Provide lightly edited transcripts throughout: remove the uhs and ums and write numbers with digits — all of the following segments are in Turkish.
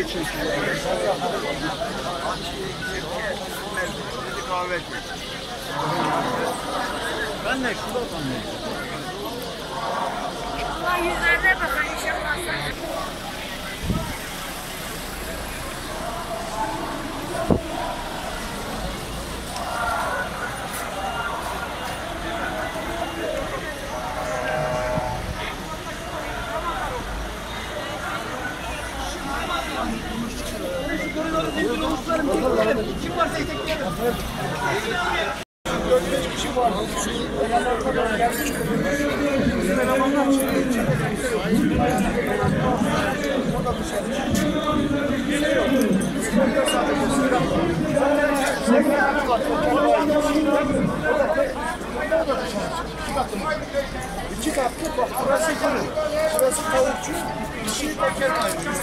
geçin. Kahve. Ben de şurada oturayım. Allah yüzlerine bakar inşallah. Kim varsa itekleyelim. 4-5 kişi var. Bizim elemanlar İki katlı bak burası fırın. Burası tavukçu. İşi teker ayırıyor.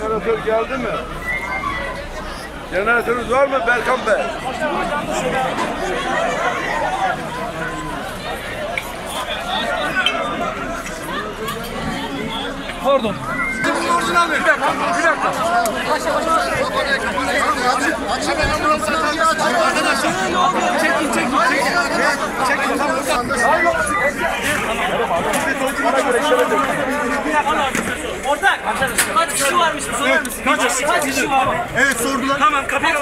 Jeneratör geldi mi? Jeneratörünüz var mı Berkan Bey? Pardon. Orijinal mi? Bir dakika. Açın ambulansları. Arkadaşlar. Çekin. Çekin. Ortak, kaç kişi varmış? Sorar mısın? Kaç kişi var? Evet sordular. Tamam, kapıyı